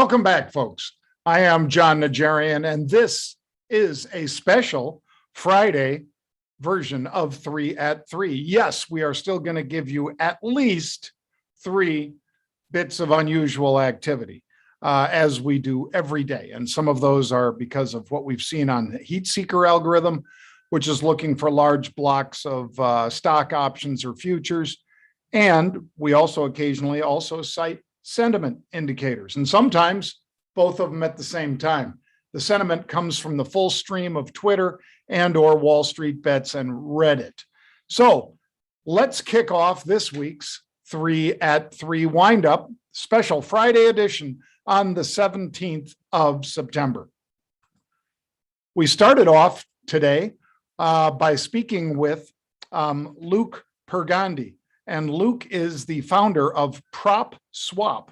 Welcome back, folks. I am Jon Najarian, and this is a special Friday version of 3 at 3. Yes, we are still going to give you at least 3 bits of unusual activity, as we do every day. And some of those are because of what we've seen on the heat seeker algorithm, which is looking for large blocks of stock options or futures. And we also occasionally cite sentiment indicators, and sometimes both of them at the same time. The sentiment comes from the full stream of Twitter and or Wall Street Bets and Reddit. So let's kick off this week's 3 at 3 windup, special Friday edition on the 17th of September. We started off today by speaking with Luke Pergandi. And Luke is the founder of Prop Swap.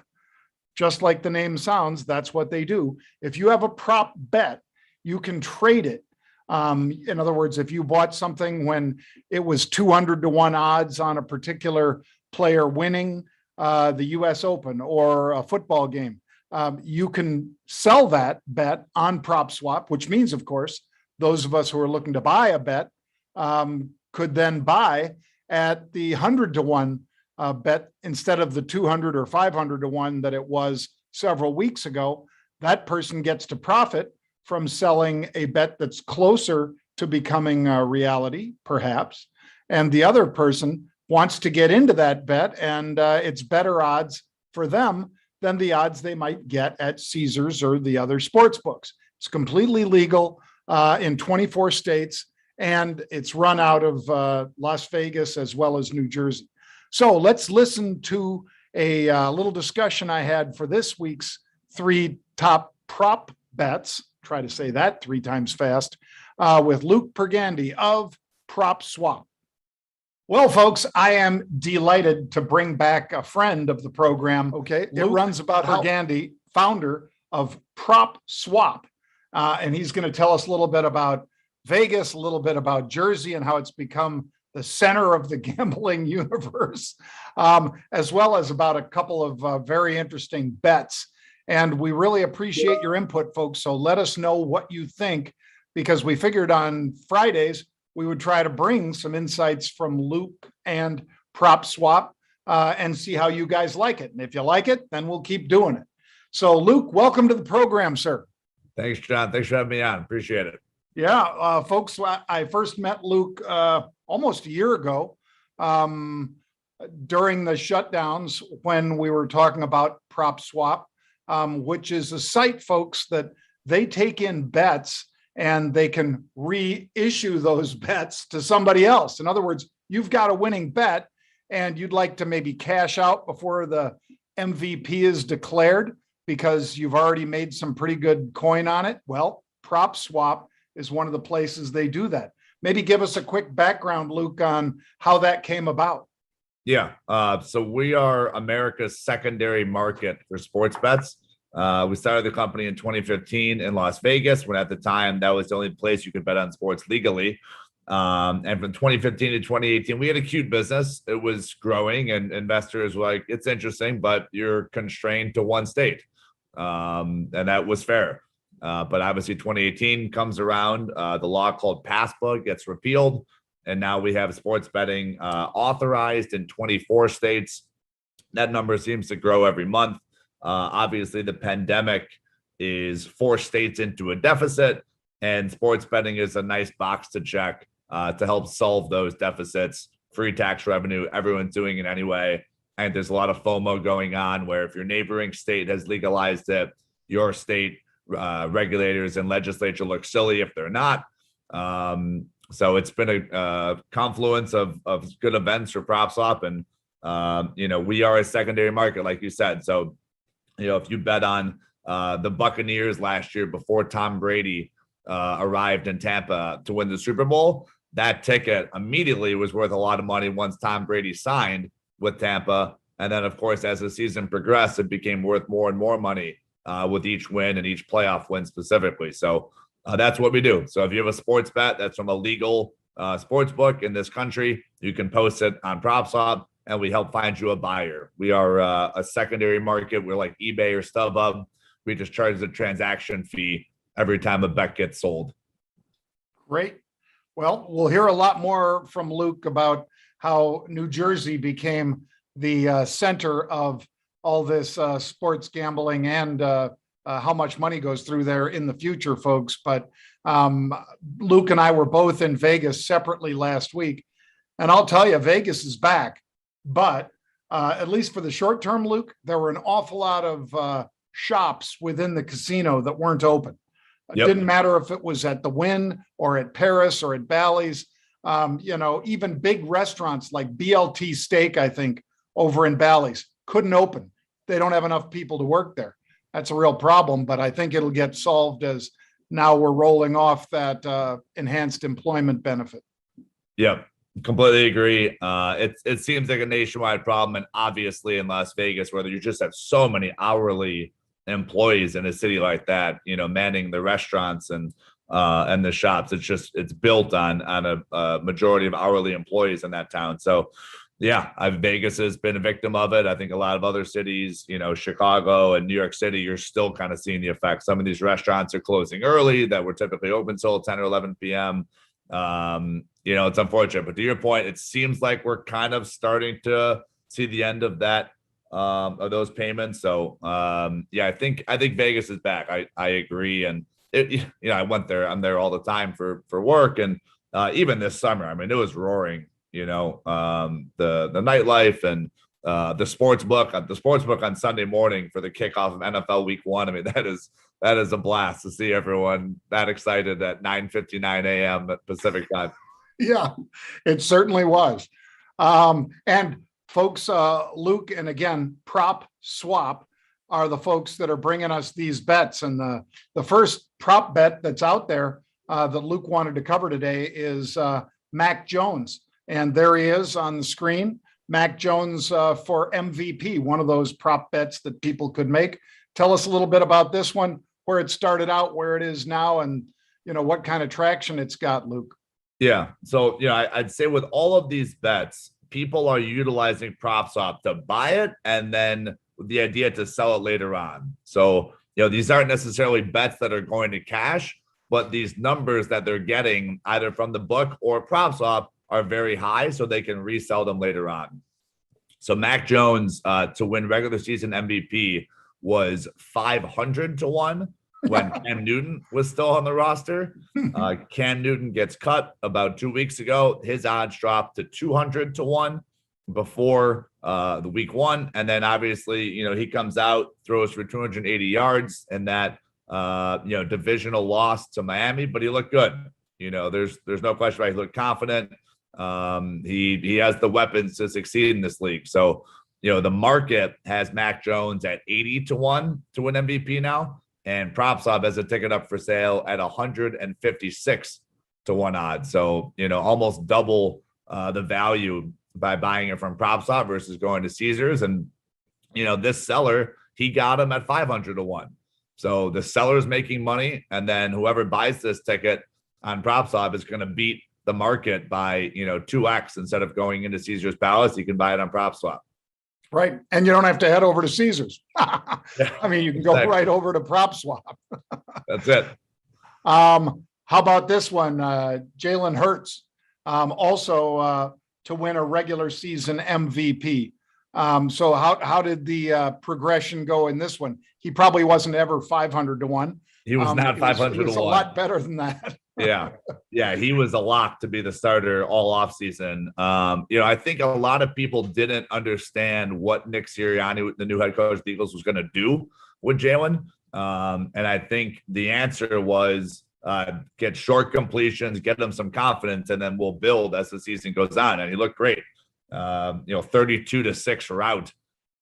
Just like the name sounds, that's what they do. If you have a prop bet, you can trade it. In other words, if you bought something when it was 200 to 1 odds on a particular player winning the US Open or a football game, you can sell that bet on Prop Swap, which means, of course, those of us who are looking to buy a bet could then buy at the 100 to 1 bet instead of the 200 or 500 to 1 that it was several weeks ago. That person gets to profit from selling a bet that's closer to becoming a reality, perhaps. And the other person wants to get into that bet, and it's better odds for them than the odds they might get at Caesars or the other sports books. It's completely legal in 24 states. And it's run out of Las Vegas as well as New Jersey. So let's listen to a little discussion I had for this week's 3 top prop bets. Try to say that 3 times fast with Luke Pergandi of Prop Swap. Well, folks, I am delighted to bring back a friend of the program. Okay, Luke, it runs about Pergandi, founder of Prop Swap. And he's going to tell us a little bit about Vegas, a little bit about Jersey and how it's become the center of the gambling universe, as well as about a couple of very interesting bets. And we really appreciate your input, folks. So let us know what you think, because we figured on Fridays we would try to bring some insights from Luke and Prop Swap and see how you guys like it. And if you like it, then we'll keep doing it. So Luke, welcome to the program, sir. Thanks, John. Thanks for having me on. Appreciate it. Yeah, folks, I first met Luke almost a year ago during the shutdowns when we were talking about Prop Swap, which is a site, folks, that they take in bets and they can reissue those bets to somebody else. In other words, you've got a winning bet and you'd like to maybe cash out before the MVP is declared because you've already made some pretty good coin on it. Well, Prop Swap is one of the places they do that. Maybe give us a quick background, Luke, on how that came about. Yeah. So we are America's secondary market for sports bets. We started the company in 2015 in Las Vegas, when at the time that was the only place you could bet on sports legally. And from 2015 to 2018, we had a cute business. It was growing and investors were like, it's interesting, but you're constrained to one state. And that was fair. But obviously 2018 comes around, the law called PASPA gets repealed, and now we have sports betting authorized in 24 states. That number seems to grow every month. Obviously, the pandemic is 4 states into a deficit, and sports betting is a nice box to check to help solve those deficits. Free tax revenue, everyone's doing it anyway. And there's a lot of FOMO going on where if your neighboring state has legalized it, your state regulators and legislature look silly if they're not. So it's been a confluence of good events for Prop Swap, and we are a secondary market, like you said. So if you bet on the Buccaneers last year before Tom Brady arrived in Tampa to win the Super Bowl, that ticket immediately was worth a lot of money once Tom Brady signed with Tampa. And then, of course, as the season progressed, it became worth more and more money with each win and each playoff win specifically. So that's what we do. So if you have a sports bet that's from a legal sports book in this country, you can post it on PropSwap and we help find you a buyer. We are a secondary market. We're like eBay or StubHub. We just charge the transaction fee every time a bet gets sold. Great. Well, we'll hear a lot more from Luke about how New Jersey became the center of all this sports gambling and how much money goes through there in the future, folks. But Luke and I were both in Vegas separately last week. And I'll tell you, Vegas is back. But at least for the short term, Luke, there were an awful lot of shops within the casino that weren't open. It didn't matter if it was at the Wynn or at Paris or at Bally's. Even big restaurants like BLT Steak, I think, over in Bally's couldn't open. They don't have enough people to work there. That's a real problem, but I think it'll get solved as now we're rolling off that enhanced employment benefit. Yep, completely agree. It seems like a nationwide problem, and obviously in Las Vegas, where you just have so many hourly employees in a city like that, manning the restaurants and the shops. It's built on a majority of hourly employees in that town. So yeah, Vegas has been a victim of it. I think a lot of other cities, Chicago and New York City, you're still kind of seeing the effects. Some of these restaurants are closing early that were typically open till 10 or 11 p.m. It's unfortunate, but to your point, it seems like we're kind of starting to see the end of that, of those payments. So I think Vegas is back. I agree. And I went there. I'm there all the time for work. And even this summer, I mean, it was roaring, the nightlife and the sports book on Sunday morning for the kickoff of NFL Week 1. I mean, that is a blast to see everyone that excited at 9:59 a.m. Pacific time. Yeah, it certainly was. And folks, Luke, and again, Prop Swap are the folks that are bringing us these bets. And the first prop bet that's out there that Luke wanted to cover today is Mac Jones. And there he is on the screen, Mac Jones for MVP, one of those prop bets that people could make. Tell us a little bit about this one, where it started out, where it is now, and what kind of traction it's got, Luke. Yeah. So, I'd say with all of these bets, people are utilizing PropSwap to buy it and then the idea to sell it later on. So, these aren't necessarily bets that are going to cash, but these numbers that they're getting either from the book or PropSwap are very high, so they can resell them later on. So Mac Jones to win regular season MVP was 500 to 1 when Cam Newton was still on the roster. Cam Newton gets cut about 2 weeks ago. His odds dropped to 200 to 1 before the week 1. And then obviously, he comes out, throws for 280 yards and that, divisional loss to Miami, but he looked good. There's no question about it. He looked confident. He has the weapons to succeed in this league. So, the market has Mac Jones at 80 to 1 to win MVP now. And PropSwap has a ticket up for sale at 156 to 1 odds. So, almost double the value by buying it from PropSwap versus going to Caesars. And, this seller, he got him at 500 to 1. So the seller's making money. And then whoever buys this ticket on PropSwap is going to beat the market by, 2x instead of going into Caesars Palace. You can buy it on PropSwap. Right. And you don't have to head over to Caesars. I mean, you can go right over to PropSwap. That's it. How about this one? Jalen Hurts, also to win a regular season MVP. So how did the progression go in this one? He probably wasn't ever 500 to 1. He was not 500 to 1. A lot better than that. Yeah. He was a lock to be the starter all offseason. I think a lot of people didn't understand what Nick Sirianni, the new head coach of the Eagles, was going to do with Jalen. And I think the answer was get short completions, get them some confidence, and then we'll build as the season goes on. And he looked great. 32-6 route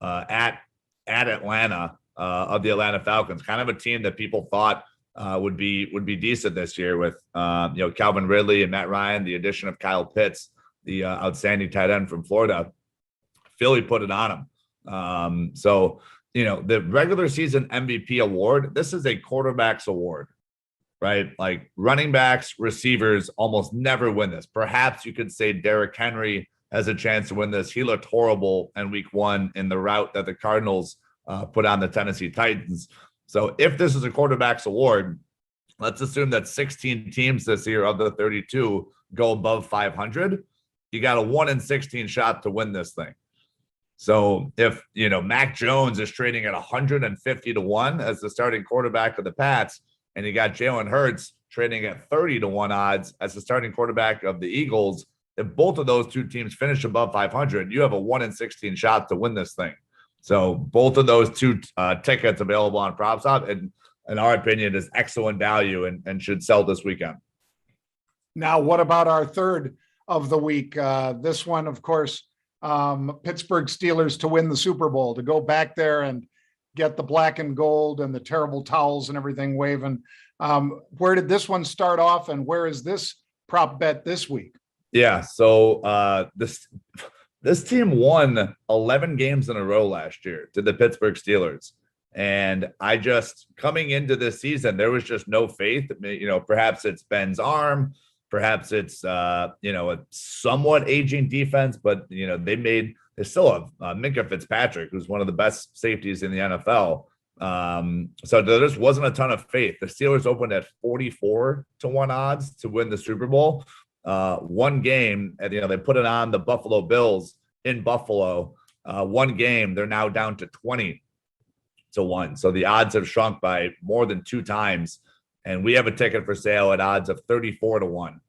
at Atlanta of the Atlanta Falcons, kind of a team that people thought would be decent this year with Calvin Ridley and Matt Ryan, the addition of Kyle Pitts, the outstanding tight end from Florida. Philly put it on him. So the regular season MVP award, this is a quarterback's award, right? Like running backs, receivers almost never win this. Perhaps you could say Derrick Henry has a chance to win this. He looked horrible in week 1 in the route that the Cardinals put on the Tennessee Titans. So if this is a quarterback's award, let's assume that 16 teams this year of the 32 go above 500. You got a 1 in 16 shot to win this thing. So if, Mac Jones is trading at 150 to 1 as the starting quarterback of the Pats, and you got Jalen Hurts trading at 30 to 1 odds as the starting quarterback of the Eagles, if both of those two teams finish above 500, you have a 1 in 16 shot to win this thing. So both of those two tickets available on PropSwap, and in our opinion, is excellent value and should sell this weekend. Now, what about our third of the week? This one, of course, Pittsburgh Steelers to win the Super Bowl, to go back there and get the black and gold and the terrible towels and everything waving. Where did this one start off, and where is this prop bet this week? Yeah, so this team won 11 games in a row last year to the Pittsburgh Steelers. And I just, coming into this season, there was just no faith. Perhaps it's Ben's arm, perhaps it's, a somewhat aging defense, but, they still have Minkah Fitzpatrick, who's one of the best safeties in the NFL. So there just wasn't a ton of faith. The Steelers opened at 44 to 1 odds to win the Super Bowl. One game, and they put it on the Buffalo Bills in Buffalo. One game, they're now down to 20 to 1. So the odds have shrunk by more than 2 times. And we have a ticket for sale at odds of 34 to 1.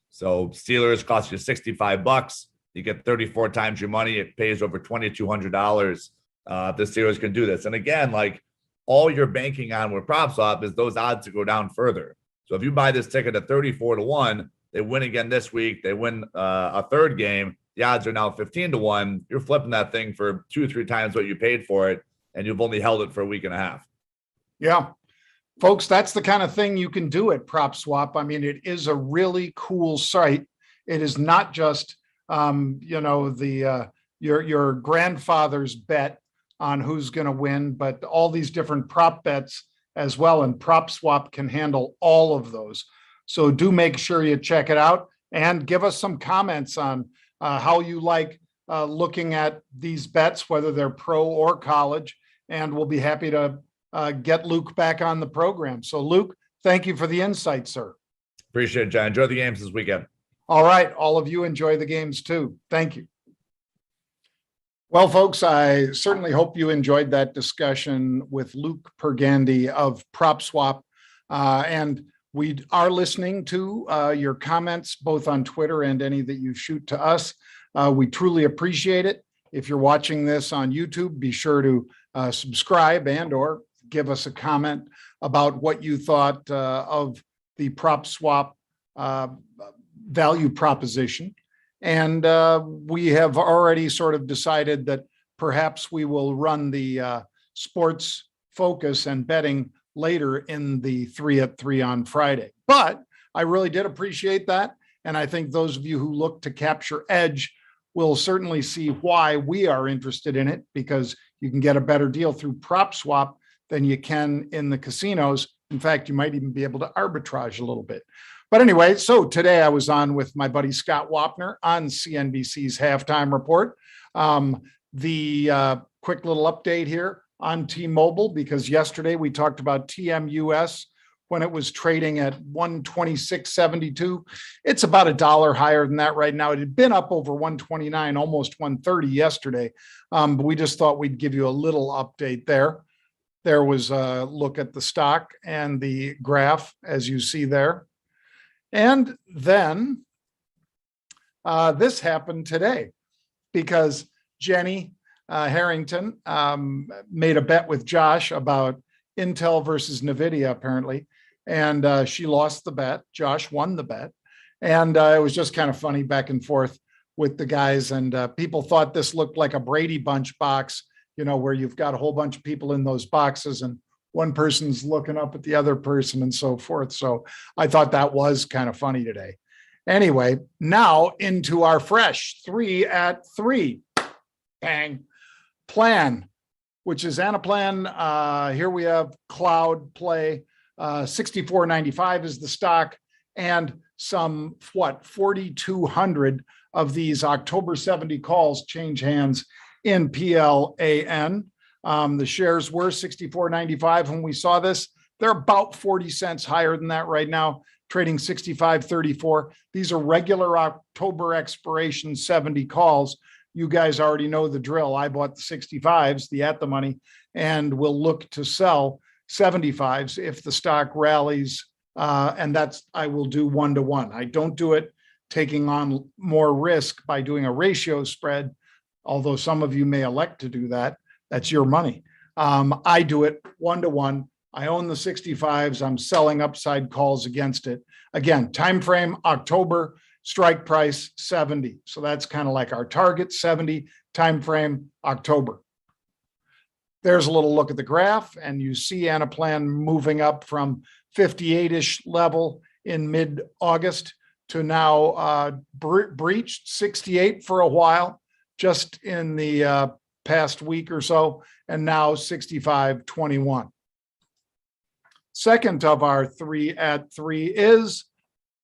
So Steelers cost you $65. You get 34 times your money. It pays over $2,200 if the Steelers can do this. And again, like, all you're banking on with PropSwap is those odds to go down further. So if you buy this ticket at 34 to 1, they win again this week, they win a third game, the odds are now 15 to 1. You're flipping that thing for 2 or 3 times what you paid for it, and you've only held it for a week and a half. Yeah. Folks, that's the kind of thing you can do at PropSwap. I mean, it is a really cool site. It is not just, your grandfather's bet on who's going to win, but all these different prop bets as well. And PropSwap can handle all of those. So do make sure you check it out and give us some comments on how you like looking at these bets, whether they're pro or college. And we'll be happy to get Luke back on the program. So Luke, thank you for the insight, sir. Appreciate it, John. Enjoy the games this weekend. All right. All of you enjoy the games too. Thank you. Well, folks, I certainly hope you enjoyed that discussion with Luke Pergandy of PropSwap. And we are listening to your comments, both on Twitter and any that you shoot to us. We truly appreciate it. If you're watching this on YouTube, be sure to subscribe and or give us a comment about what you thought of the PropSwap value proposition. And we have already sort of decided that perhaps we will run the sports focus and betting later in the 3 at 3 on Friday. But I really did appreciate that. And I think those of you who look to capture edge will certainly see why we are interested in it, because you can get a better deal through PropSwap than you can in the casinos. In fact, you might even be able to arbitrage a little bit. But anyway, so today I was on with my buddy Scott Wapner on CNBC's Halftime Report. The quick little update here on T-Mobile, because yesterday we talked about TMUS when it was trading at 126.72. It's about $1 higher than that right now. It had been up over 129, almost 130 yesterday. But we just thought we'd give you a little update there. There was a look at the stock and the graph, as you see there. And then this happened today because Jenny Harrington made a bet with Josh about Intel versus NVIDIA, apparently. And she lost the bet. Josh won the bet. And it was just kind of funny back and forth with the guys. And people thought this looked like a Brady Bunch box, where you've got a whole bunch of people in those boxes and one person's looking up at the other person and so forth. So I thought that was kind of funny today. Anyway, now into our fresh 3 at 3 bang plan, which is Anaplan. Here we have Cloud Play. 64.95 is the stock, and some 4,200 of these October 70 calls change hands in PLAN. The shares were 64.95 when we saw this. They're about 40 cents higher than that right now, trading 65.34. These are regular October expiration 70 calls. You guys already know the drill. I bought the 65s, the at the money, and will look to sell 75s if the stock rallies. And that's, I will do 1-to-1. I don't do it taking on more risk by doing a ratio spread, although some of you may elect to do that. That's your money. I do it 1-to-1. I own the 65s. I'm selling upside calls against it. Again, time frame October, strike price 70. So that's kind of like our target 70, time frame October. There's a little look at the graph, and you see Anaplan moving up from 58-ish level in mid-August to now breached 68 for a while, just in the past week or so, and now 65.21. Second of our 3 at 3 is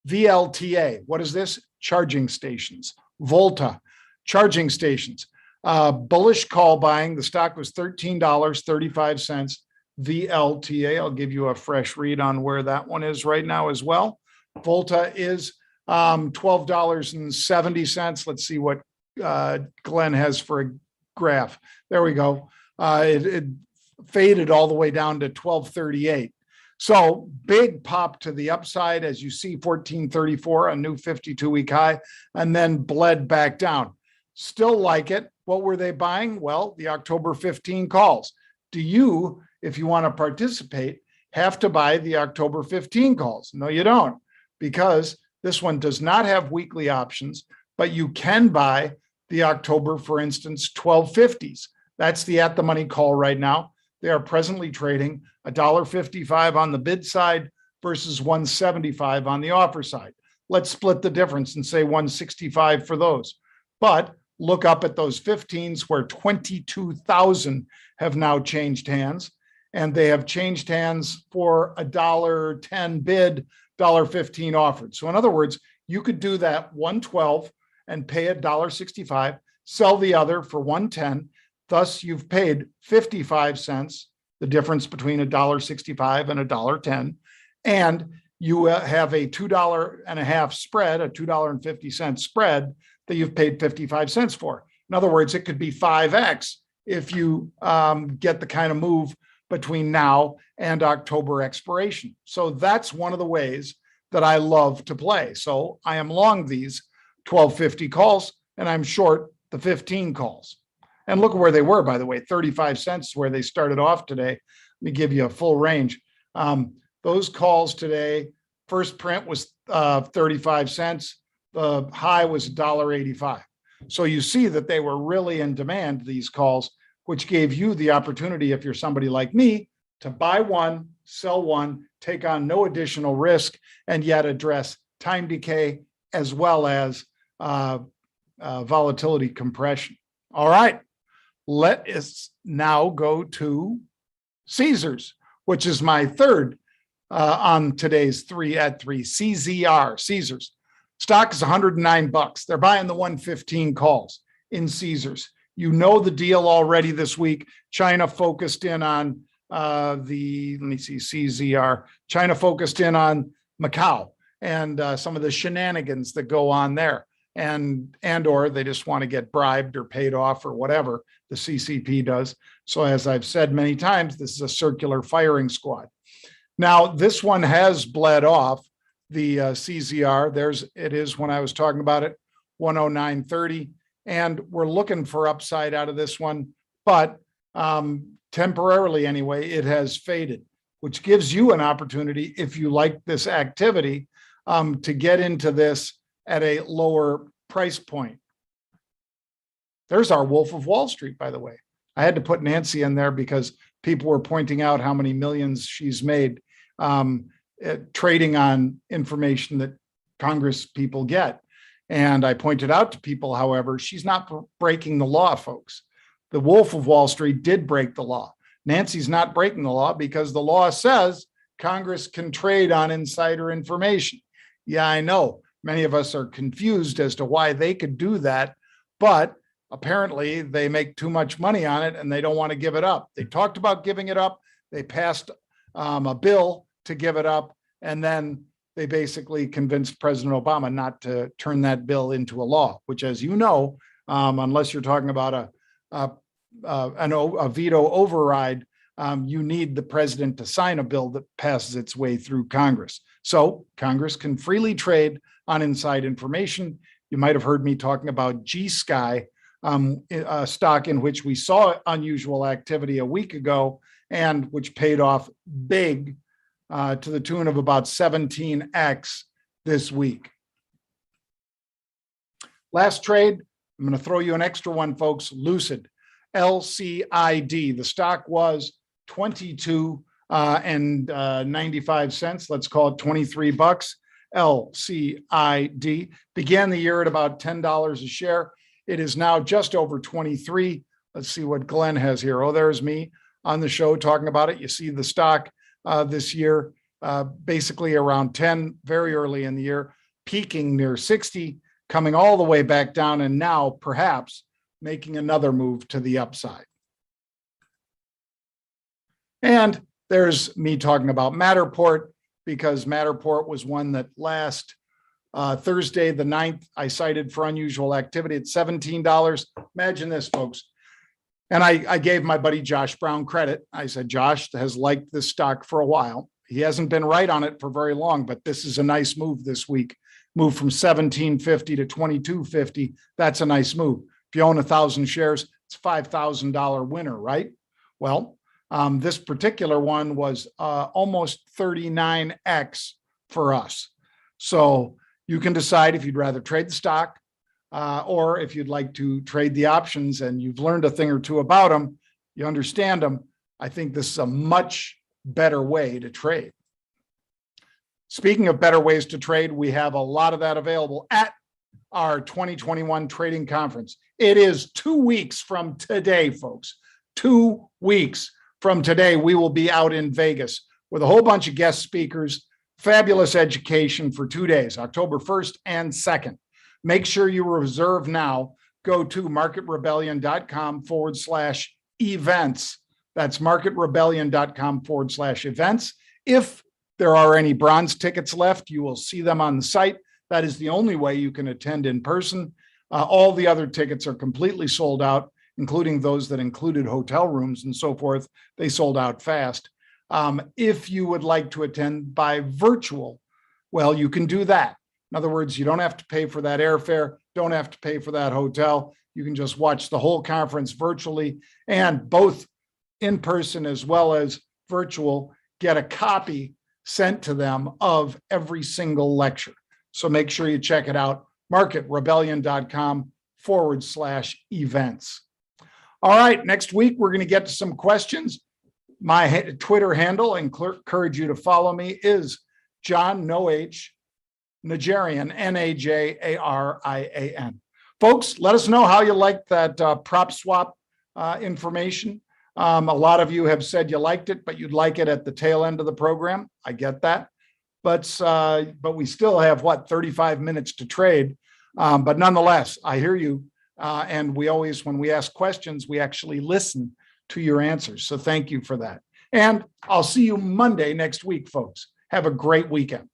VLTA. What is this? Charging stations. Volta, charging stations. Bullish call buying. The stock was $13.35. VLTA. I'll give you a fresh read on where that one is right now as well. Volta is $12.70. Let's see what Glenn has for a graph. There we go. It faded all the way down to 12.38. So big pop to the upside, as you see, 14.34, a new 52-week high, and then bled back down. Still like it. What were they buying? Well, the October 15 calls. Do you, if you want to participate, have to buy the October 15 calls? No, you don't, because this one does not have weekly options, but you can buy the October, for instance, 1250s. That's the at the money call right now. They are presently trading $1.55 on the bid side versus $1.75 on the offer side. Let's split the difference and say $1.65 for those. But look up at those 15s where 22,000 have now changed hands, and they have changed hands for $1.10 bid, $1.15 offered. So in other words, you could do that 112 and pay $1.65, sell the other for 110. Thus, you've paid 55 cents, the difference between $1.65 and $1.10, and you have a $2.50 spread, a $2.50 spread that you've paid 55 cents for. In other words, it could be 5x if you get the kind of move between now and October expiration. So that's one of the ways that I love to play. So I am long these 1250 calls, and I'm short the 15 calls. And look at where they were, by the way, 35 cents where they started off today. Let me give you a full range. Those calls today, first print was 35 cents. The high was $1.85. So you see that they were really in demand, these calls, which gave you the opportunity, if you're somebody like me, to buy one, sell one, take on no additional risk, and yet address time decay as well as volatility compression. All right. Let us now go to Caesars, which is my third on today's 3 at 3. CZR, Caesars. Stock is $109. They're buying the 115 calls in Caesars. You know the deal already this week. China focused in on CZR. China focused in on Macau and some of the shenanigans that go on there. Or they just want to get bribed or paid off or whatever the CCP does. So as I've said many times, this is a circular firing squad. Now, this one has bled off the CZR. It is when I was talking about it, 109.30. And we're looking for upside out of this one. But temporarily anyway, it has faded, which gives you an opportunity, if you like this activity, to get into this at a lower price point. There's our Wolf of Wall Street, by the way. I had to put Nancy in there because people were pointing out how many millions she's made trading on information that Congress people get. And I pointed out to people, however, she's not breaking the law, folks. The Wolf of Wall Street did break the law. Nancy's not breaking the law because the law says Congress can trade on insider information. Yeah, I know. Many of us are confused as to why they could do that, but apparently they make too much money on it and they don't want to give it up. They talked about giving it up. They passed a bill to give it up. And then they basically convinced President Obama not to turn that bill into a law, which, as you know, unless you're talking about a veto override, you need the president to sign a bill that passes its way through Congress. So Congress can freely trade on inside information. You might have heard me talking about G-Sky, a stock in which we saw unusual activity a week ago and which paid off big to the tune of about 17x this week. Last trade, I'm going to throw you an extra one, folks. Lucid, LCID. The stock was 22 and 95 cents. Let's call it 23 bucks. LCID began the year at about $10 a share. It is now just over 23. Let's see what Glenn has here. Oh, there's me on the show talking about it. You see the stock this year basically around 10, very early in the year, peaking near 60, coming all the way back down, and now perhaps making another move to the upside. And there's me talking about Matterport, because Matterport was one that last Thursday, the 9th, I cited for unusual activity at $17. Imagine this, folks. And I gave my buddy Josh Brown credit. I said, Josh has liked this stock for a while. He hasn't been right on it for very long, but this is a nice move this week. Move from $17.50 to $22.50. That's a nice move. If you own 1,000 shares, it's $5,000 winner, right? Well, this particular one was almost 39x for us. So you can decide if you'd rather trade the stock or if you'd like to trade the options, and you've learned a thing or two about them, you understand them. I think this is a much better way to trade. Speaking of better ways to trade, we have a lot of that available at our 2021 trading conference. It is 2 weeks from today, folks. 2 weeks from today, we will be out in Vegas with a whole bunch of guest speakers, fabulous education for 2 days, October 1st and 2nd. Make sure you reserve now. Go to marketrebellion.com/events. That's marketrebellion.com/events. If there are any bronze tickets left, you will see them on the site. That is the only way you can attend in person. All the other tickets are completely sold out, including those that included hotel rooms and so forth. They sold out fast. If you would like to attend by virtual, well, you can do that. In other words, you don't have to pay for that airfare, don't have to pay for that hotel. You can just watch the whole conference virtually, and both in person as well as virtual get a copy sent to them of every single lecture. So make sure you check it out, marketrebellion.com/events. All right, next week, we're going to get to some questions. My Twitter handle, and encourage you to follow me, is Jon Najarian, Najarian. Folks, let us know how you like that prop swap information. A lot of you have said you liked it, but you'd like it at the tail end of the program. I get that. But we still have, 35 minutes to trade. But nonetheless, I hear you. And we always, when we ask questions, we actually listen to your answers. So thank you for that. And I'll see you Monday next week, folks. Have a great weekend.